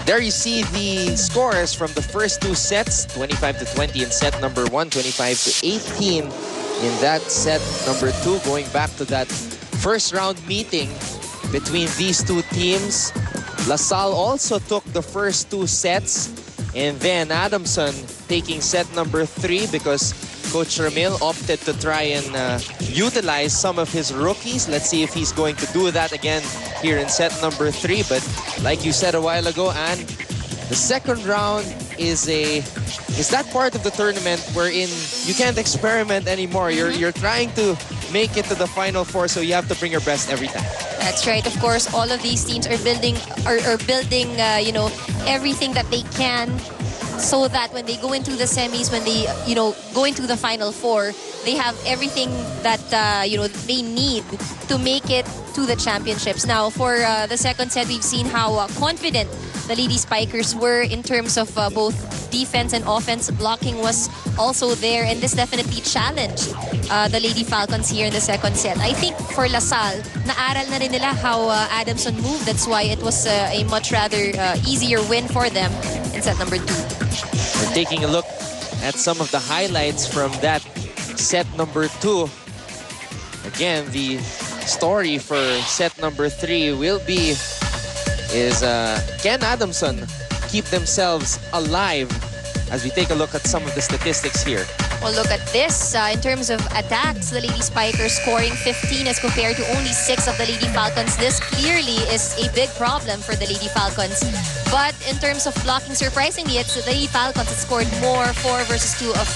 There you see the scores from the first two sets, 25-20 in set number 1, 25-18 in that set number 2. Going back to that first round meeting between these two teams, LaSalle also took the first two sets, and then Adamson taking set number 3 because Coach Ramil opted to try and utilize some of his rookies. Let's see if he's going to do that again here in set number 3. But like you said a while ago, and the second round is that part of the tournament wherein you can't experiment anymore. You're trying to make it to the Final Four, so you have to bring your best every time. That's right. Of course, all of these teams are building you know, everything that they can, so that when they go into the semis, when they, you know, go into the Final Four, they have everything that, you know, they need to make it to the championships. Now, for the second set, we've seen how confident the Lady Spikers were in terms of both defense and offense. Blocking was also there, and this definitely challenged the Lady Falcons here in the second set. I think for LaSalle, naaral na rin nila how Adamson moved. That's why it was a much rather easier win for them in set number 2. We're taking a look at some of the highlights from that set number 2. Again, the story for set number 3 will be can Adamson keep themselves alive, as we take a look at some of the statistics here. Well, look at this. In terms of attacks, the Lady Spikers scoring 15 as compared to only 6 of the Lady Falcons. This clearly is a big problem for the Lady Falcons. But in terms of blocking, surprisingly, it's the Lady Falcons that scored more, 4 versus 2 of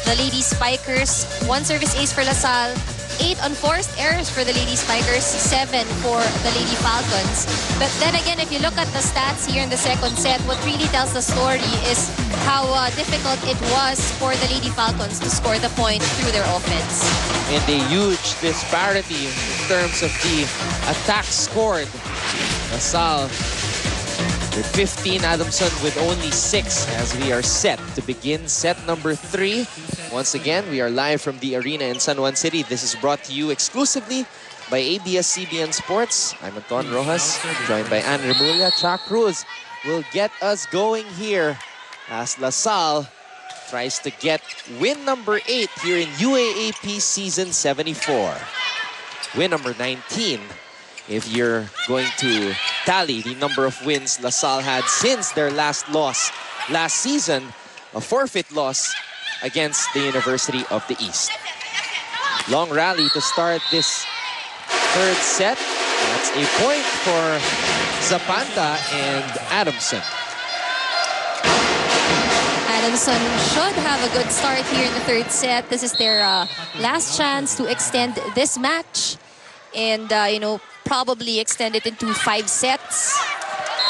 the Lady Spikers. 1 service ace for LaSalle, 8 unforced errors for the Lady Spikers, 7 for the Lady Falcons. But then again, if you look at the stats here in the second set, what really tells the story is how difficult it was for the Lady Falcons to score the point through their offense. And a huge disparity in terms of the attacks scored. LaSalle with 15, Adamson with only 6, as we are set to begin set number 3. Once again, we are live from the arena in San Juan City. This is brought to you exclusively by ABS-CBN Sports. I'm Anton Rojas, joined by Ann Remulla. Chuck Cruz will get us going here as LaSalle tries to get win number 8 here in UAAP Season 74. Win number 19 if you're going to tally the number of wins LaSalle had since their last loss last season, a forfeit loss against the University of the East. Long rally to start this third set. That's a point for Zapanta and Adamson. Adamson should have a good start here in the third set. This is their last chance to extend this match and, you know, probably extend it into 5 sets.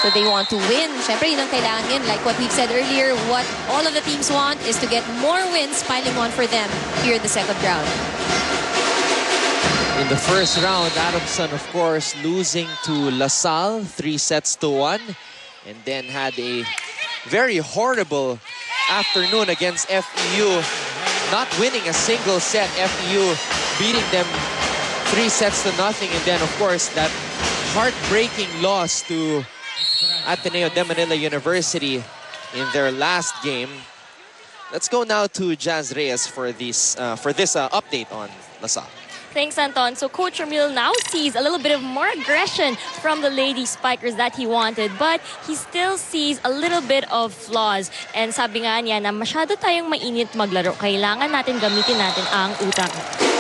So they want to win. Syempre, yun ang kailangan yun. Like what we've said earlier, what all of the teams want is to get more wins piling on for them here in the second round. In the first round, Adamson, of course, losing to LaSalle 3-1, and then had a very horrible afternoon against FEU, not winning a single set. FEU beating them 3-0, and then, of course, that heartbreaking loss to Ateneo de Manila University in their last game. Let's go now to Jazz Reyes for this update on LaSalle. Thanks, Anton. So Coach Ramil now sees a little bit of more aggression from the Lady Spikers that he wanted, but he still sees a little bit of flaws. And sabi nga niya na masyado tayong mainit maglaro. Kailangan natin gamitin natin ang utak.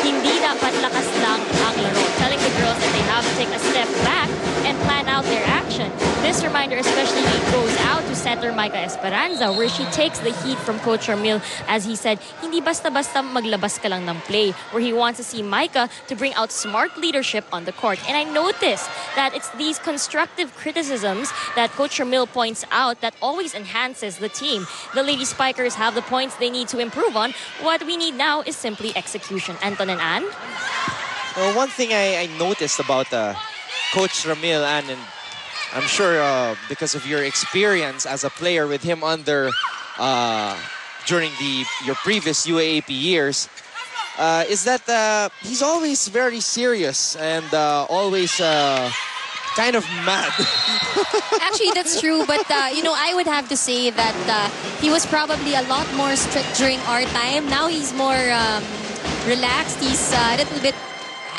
Hindi dapat lakas lang ang laro. Telling the girls that they have to take a step back and plan out their action. This reminder especially goes out to setter Micah Esperanza, where she takes the heat from Coach Ramil. As he said, hindi basta-basta maglabas ka lang ng play, where he wants to see Micah to bring out smart leadership on the court. And I noticed that it's these constructive criticisms that Coach Ramil points out that always enhances the team. The Lady Spikers have the points they need to improve on. What we need now is simply execution. Anton and Ann? Well, one thing I noticed about Coach Ramil, Ann, and I'm sure because of your experience as a player with him under during your previous UAAP years, is that he's always very serious and always kind of mad. Actually, that's true. But, you know, I would have to say that he was probably a lot more strict during our time. Now he's more relaxed. He's a little bit,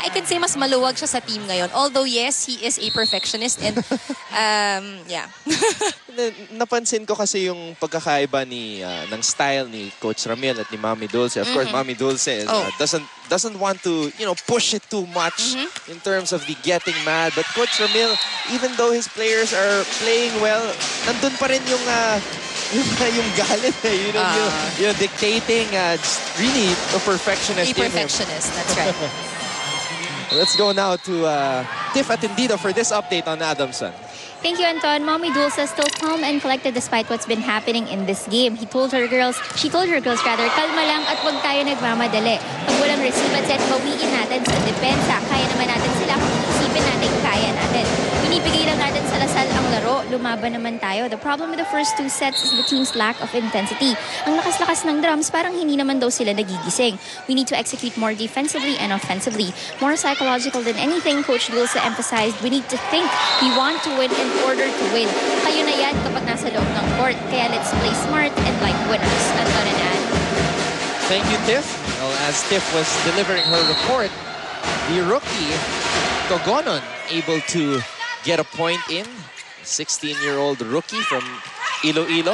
I can say mas maluwag siya sa team ngayon. Although, yes, he is a perfectionist. And, yeah. Napansin ko kasi yung pagkakaiba ng style ni Coach Ramil at ni Mami Dulce. Of course, Mami Dulce doesn't want to, you know, push it too much in terms of the getting mad. But Coach Ramil, even though his players are playing well, nandun pa rin yung galit, you know, yung dictating, really a perfectionist. A perfectionist, that's right. Let's go now to Tiff Atendido for this update on Adamson. Thank you, Anton. Mommy Dulce is still calm and collected despite what's been happening in this game. She told her girls rather, kalma lang at wag tayo nagmamadali. Pag walang receive at set, bawiin natin sa depensa. Kaya naman natin sila kung isipin natin, kaya natin. Binibigay lang natin sa Lasal ang laro. Lumaban naman tayo. The problem with the first two sets is the team's lack of intensity. Ang lakas-lakas ng drums, parang hindi naman daw sila nagigising. We need to execute more defensively and offensively. More psychological than anything, Coach Dulce emphasized, we need to think we want to win in order to win. Kayo na yan kapag nasa loob ng court. Kaya let's play smart and like winners. Anton and Ann. Thank you, Tiff. Well, as Tiff was delivering her report, the rookie, Togonon, able to get a point in. 16-year-old rookie from Iloilo.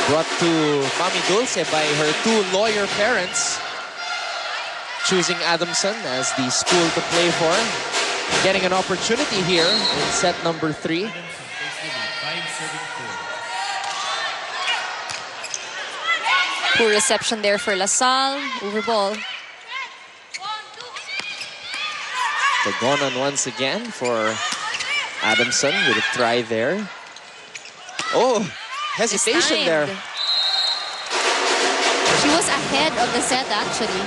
Brought to Mami Dulce by her two lawyer parents. Choosing Adamson as the school to play for. Getting an opportunity here in set number 3. Poor reception there for Lasal. Over ball. Togonon once again for Adamson with a try there. Oh, hesitation there. She was ahead of the set actually.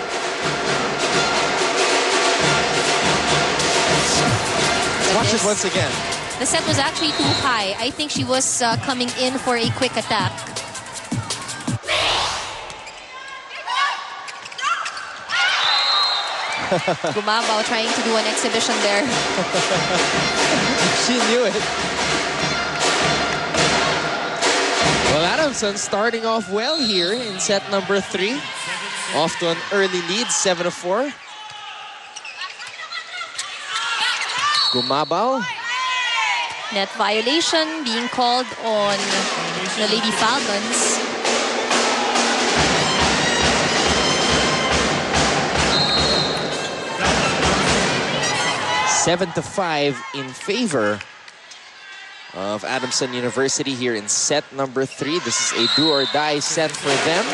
Watch it once again. The set was actually too high. I think she was coming in for a quick attack. Gumabao trying to do an exhibition there. She knew it. Well, Adamson starting off well here in set number 3. Off to an early lead, 7-4. Gumabao. Net violation being called on the Lady Falcons. Seven to 5 in favor of Adamson University here in set number 3. This is a do or die set for them.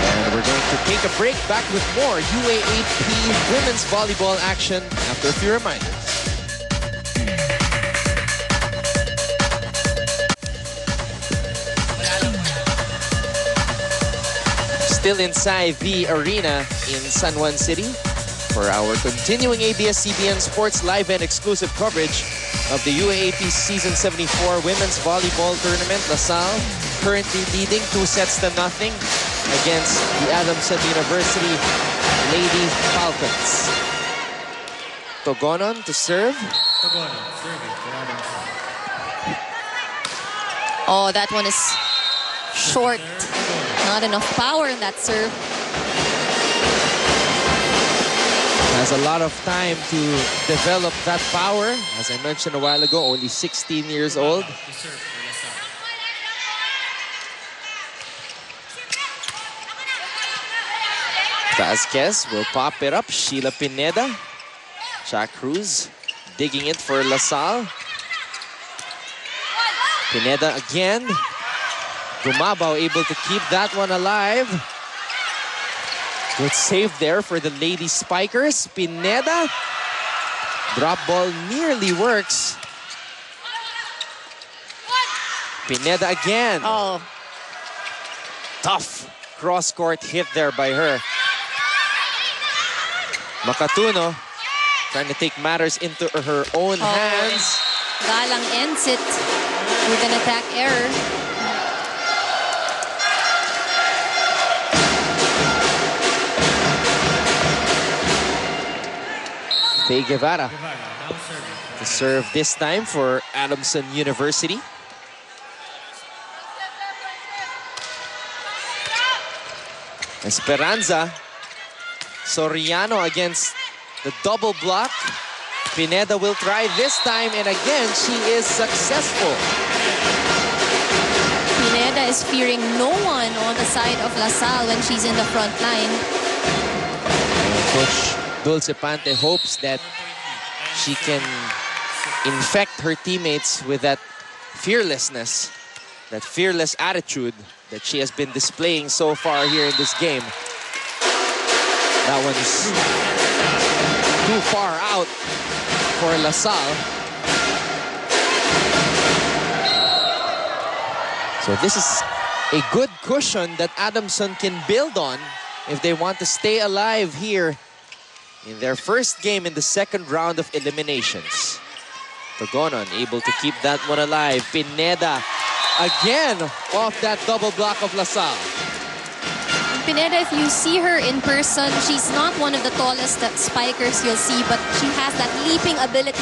And we're going to take a break. Back with more UAAP women's volleyball action after a few reminders. Still inside the arena in San Juan City for our continuing ABS-CBN Sports live and exclusive coverage of the UAAP Season 74 Women's Volleyball Tournament. LaSalle currently leading 2-0 against the Adamson University Lady Falcons. Togonon to serve. Togonon serving for Adamson. Oh, that one is short. Not enough power in that serve. Has a lot of time to develop that power. As I mentioned a while ago, only 16 years old. Vasquez will pop it up. Sheila Pineda. Jack Cruz digging it for LaSalle. Pineda again. Gumabao able to keep that one alive. Good save there for the Lady Spikers. Pineda. Drop ball nearly works. Pineda again. Oh. Tough cross-court hit there by her. Makatuno trying to take matters into her own hands. Galang ends it with an attack error. Faye Guevara Guevara now serving. to serve this time for Adamson University. Esperanza. Soriano against the double block. Pineda will try this time, and again, she is successful. Pineda is fearing no one on the side of LaSalle when she's in the front line. Coach Dulce Pante hopes that she can infect her teammates with that fearlessness, that fearless attitude that she has been displaying so far here in this game. That one's too far out for LaSalle. So this is a good cushion that Adamson can build on if they want to stay alive here in their first game in the second round of eliminations. Togonon able to keep that one alive. Pineda again off that double block of LaSalle. Pineda, if you see her in person, she's not one of the tallest spikers you'll see, but she has that leaping ability.